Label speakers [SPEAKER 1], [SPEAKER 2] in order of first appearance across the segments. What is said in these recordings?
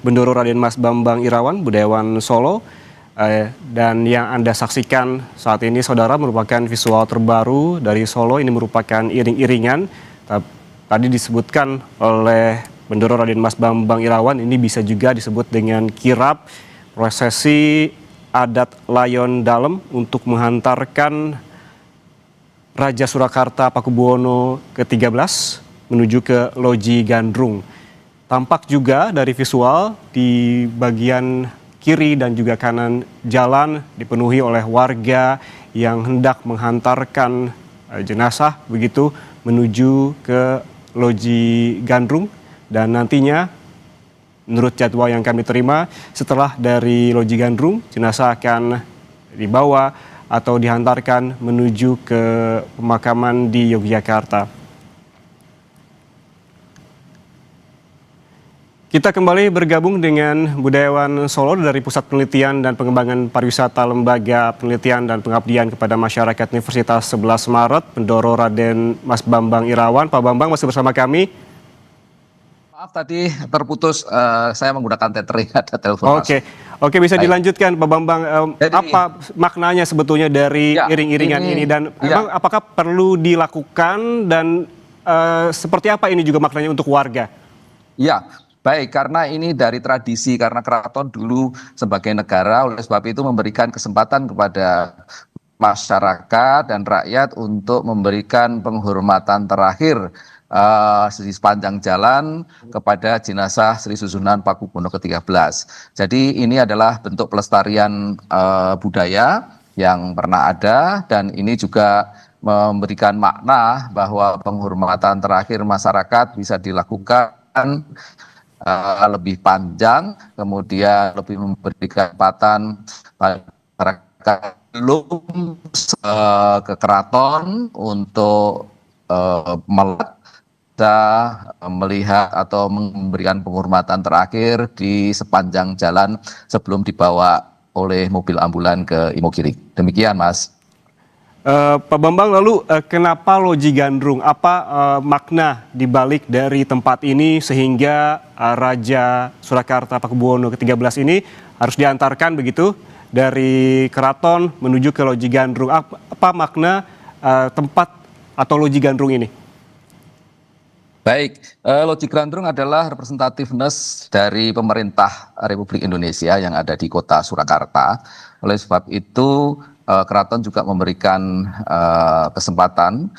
[SPEAKER 1] Bendoro Raden Mas Bambang Irawan, Budayawan Solo, dan yang Anda saksikan saat ini, saudara, merupakan visual terbaru dari Solo. Ini merupakan iring-iringan. Tadi disebutkan oleh Bendoro Raden Mas Bambang Irawan, ini bisa juga disebut dengan kirap, prosesi adat Layon Dalem untuk menghantarkan Raja Surakarta Pakubuwono ke-13 menuju ke Loji Gandrung. Tampak juga dari visual di bagian kiri dan juga kanan jalan dipenuhi oleh warga yang hendak menghantarkan jenazah begitu menuju ke Loji Gandrung, dan nantinya menurut jadwal yang kami terima setelah dari Loji Gandrung jenazah akan dibawa atau dihantarkan menuju ke pemakaman di Yogyakarta. Kita kembali bergabung dengan Budayawan Solo dari Pusat Penelitian dan Pengembangan Pariwisata Lembaga Penelitian dan Pengabdian kepada Masyarakat Universitas 11 Maret, Bendoro Raden Mas Bambang Irawan. Pak Bambang masih bersama kami.
[SPEAKER 2] Maaf tadi terputus, saya menggunakan tethering, ada telepon masuk.
[SPEAKER 1] Oke, bisa dilanjutkan Pak Bambang. Apa maknanya sebetulnya dari iring-iringan ini dan memang apakah perlu dilakukan dan seperti apa ini juga maknanya untuk warga?
[SPEAKER 2] Ya, baik, karena ini dari tradisi, karena keraton dulu sebagai negara, oleh sebab itu memberikan kesempatan kepada masyarakat dan rakyat untuk memberikan penghormatan terakhir di sepanjang jalan kepada jenazah Sri Susunan Pakubuwono ke-13. Jadi ini adalah bentuk pelestarian budaya yang pernah ada, dan ini juga memberikan makna bahwa penghormatan terakhir masyarakat bisa dilakukan lebih panjang, kemudian lebih memberikan kesempatan masyarakat belum ke keraton untuk melihat atau memberikan penghormatan terakhir di sepanjang jalan sebelum dibawa oleh mobil ambulan ke Imogiri. Demikian, Mas.
[SPEAKER 1] Pak Bambang, lalu kenapa Loji Gandrung? Apa makna dibalik dari tempat ini sehingga Raja Surakarta Pakubuwono ke-13 ini harus diantarkan begitu dari keraton menuju ke Loji Gandrung? Apa makna tempat atau Loji Gandrung ini?
[SPEAKER 2] Baik, Loji Gandrung adalah representativeness dari pemerintah Republik Indonesia yang ada di kota Surakarta. Oleh sebab itu, keraton juga memberikan kesempatan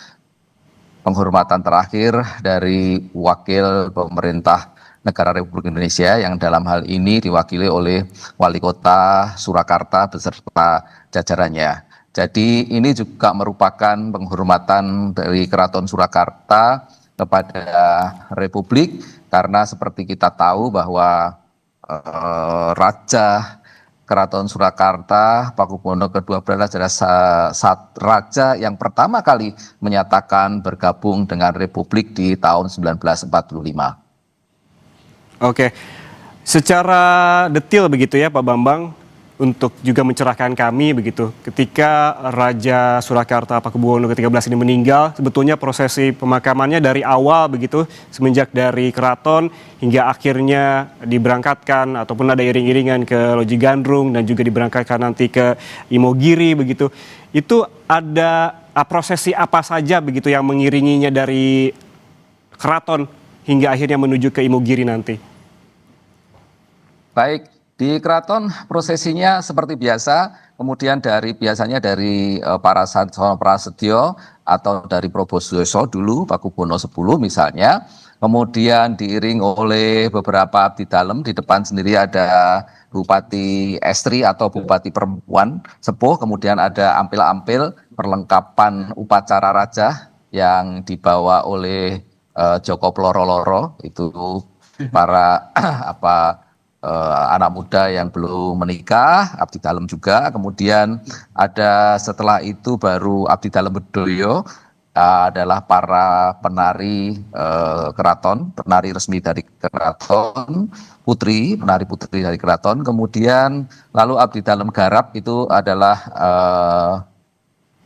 [SPEAKER 2] penghormatan terakhir dari wakil pemerintah negara Republik Indonesia yang dalam hal ini diwakili oleh Wali Kota Surakarta beserta jajarannya. Jadi ini juga merupakan penghormatan dari Keraton Surakarta kepada Republik, karena seperti kita tahu bahwa Raja Keraton Surakarta Pakubuwono ke-12 adalah raja yang pertama kali menyatakan bergabung dengan Republik di tahun 1945.
[SPEAKER 1] Oke, secara detail begitu ya Pak Bambang, untuk juga mencerahkan kami begitu, ketika Raja Surakarta Pakubuwono ke-13 ini meninggal, sebetulnya prosesi pemakamannya dari awal begitu, semenjak dari keraton hingga akhirnya diberangkatkan ataupun ada iring-iringan ke Loji Gandrung dan juga diberangkatkan nanti ke Imogiri begitu, itu ada prosesi apa saja begitu yang mengiringinya dari keraton hingga akhirnya menuju ke Imogiri nanti?
[SPEAKER 2] Baik, di keraton prosesinya seperti biasa, kemudian biasanya dari para Sancana Prasetyo atau dari Probosyoso dulu, Pakubuwono 10 misalnya, kemudian diiring oleh beberapa abdi dalem. Di depan sendiri ada Bupati Estri atau Bupati Perempuan Sepuh, kemudian ada ampil-ampil perlengkapan upacara raja yang dibawa oleh Joko Ploro-loro, itu para anak muda yang belum menikah, abdi dalem juga. Kemudian ada setelah itu baru abdi dalem bedoyo, adalah para penari keraton, penari resmi dari keraton, penari putri dari keraton. Kemudian lalu abdi dalem garap itu adalah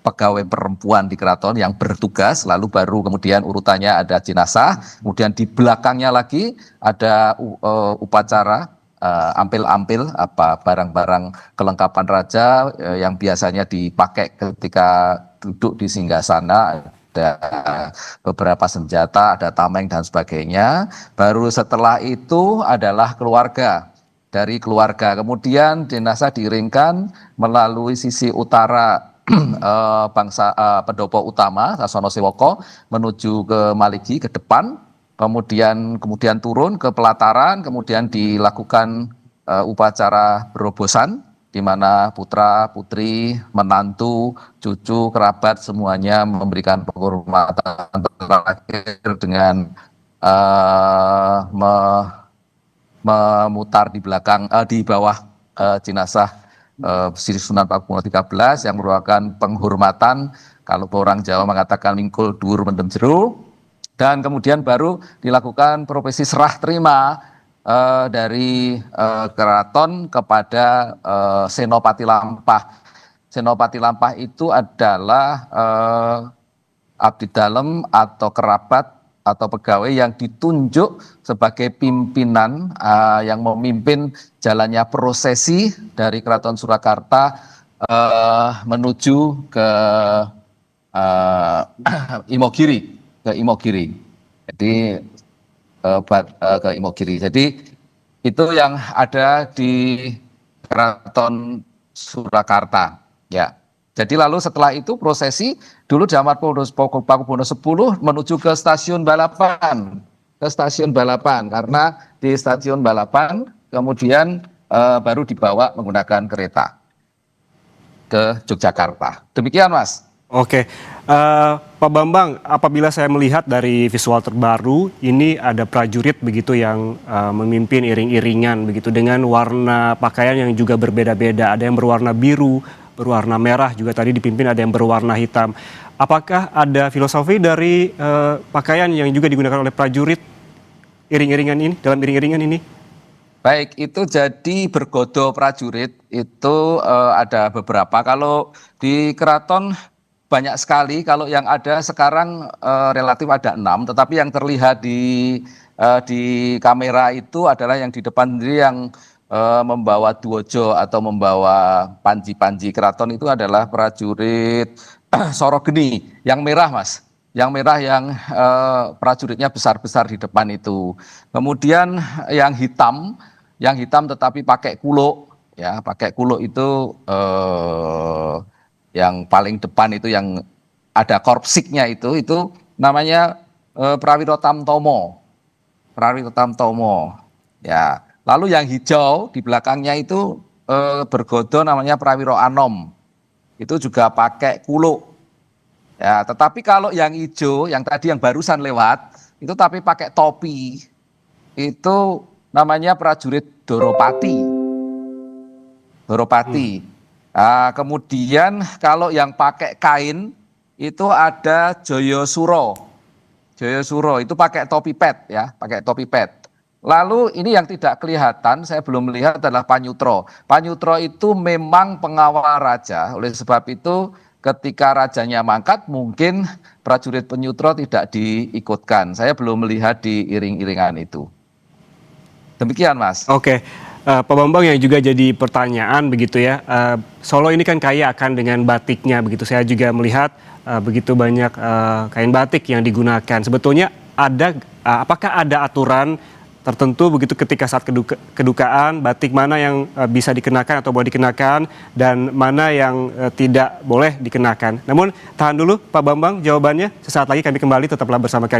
[SPEAKER 2] pegawai perempuan di keraton yang bertugas, lalu baru kemudian urutannya ada jenazah, kemudian di belakangnya lagi ada upacara ampil-ampil apa barang-barang kelengkapan raja yang biasanya dipakai ketika duduk di singgasana, ada beberapa senjata, ada tameng dan sebagainya. Baru setelah itu adalah keluarga. Dari keluarga kemudian jenazah diiringkan melalui sisi utara bangsa pendopo utama Sasono Sewoko menuju ke Maligi ke depan, kemudian turun ke pelataran, kemudian dilakukan upacara berobosan di mana putra putri menantu cucu kerabat semuanya memberikan penghormatan terakhir dengan memutar di belakang di bawah jenazah Sri Sunan Pakubuwono XIII yang merupakan penghormatan, kalau orang Jawa mengatakan mingkul dhuwur mendem jero, dan kemudian baru dilakukan profesi serah terima dari keraton kepada Senopati Lampah. Senopati Lampah itu adalah abdi dalem atau kerabat atau pegawai yang ditunjuk sebagai pimpinan yang memimpin jalannya prosesi dari Keraton Surakarta menuju ke Imogiri, Jadi ke Imogiri. Jadi itu yang ada di Keraton Surakarta, ya. Jadi lalu setelah itu prosesi dulu zaman Pakubuwono X menuju ke stasiun balapan, karena di stasiun balapan kemudian baru dibawa menggunakan kereta ke Yogyakarta. Demikian, Mas.
[SPEAKER 1] Oke, Pak Bambang, apabila saya melihat dari visual terbaru, ini ada prajurit begitu yang memimpin iring-iringan begitu dengan warna pakaian yang juga berbeda-beda. Ada yang berwarna biru, berwarna merah, juga tadi dipimpin ada yang berwarna hitam. Apakah ada filosofi dari pakaian yang juga digunakan oleh prajurit iring-iringan ini, dalam iring-iringan ini?
[SPEAKER 2] Baik, itu jadi bergodo prajurit itu ada beberapa. Kalau di keraton banyak sekali, kalau yang ada sekarang relatif ada 6, tetapi yang terlihat di kamera itu adalah yang di depan sendiri yang membawa duojo atau membawa panji-panji keraton itu adalah prajurit Sorogeni yang merah, Mas. Yang merah yang prajuritnya besar-besar di depan itu. Kemudian yang hitam tetapi pakai kuluk, ya, pakai kuluk itu yang paling depan itu yang ada korpsiknya itu namanya Prawiro Tamtomo. Prawiro Tamtomo. Ya. Lalu yang hijau di belakangnya itu bergodo namanya Prawiro Anom. Itu juga pakai kuluk. Ya, tetapi kalau yang hijau, yang tadi yang barusan lewat, itu tapi pakai topi. Itu namanya prajurit Doropati. Nah, kemudian kalau yang pakai kain, itu ada Joyosuro. Joyosuro itu pakai topi pet, ya, pakai topi pet. Lalu ini yang tidak kelihatan, saya belum melihat adalah Panyutro. Panyutro itu memang pengawal raja, oleh sebab itu ketika rajanya mangkat mungkin prajurit Panyutro tidak diikutkan. Saya belum melihat di iring-iringan itu. Demikian, Mas.
[SPEAKER 1] Oke, Pak Bambang, yang juga jadi pertanyaan begitu ya, Solo ini kan kaya akan dengan batiknya begitu. Saya juga melihat begitu banyak kain batik yang digunakan. Sebetulnya apakah ada aturan tertentu begitu ketika saat kedukaan, batik mana yang bisa dikenakan atau boleh dikenakan dan mana yang tidak boleh dikenakan? Namun tahan dulu Pak Bambang jawabannya, sesaat lagi kami kembali, tetaplah bersama kami.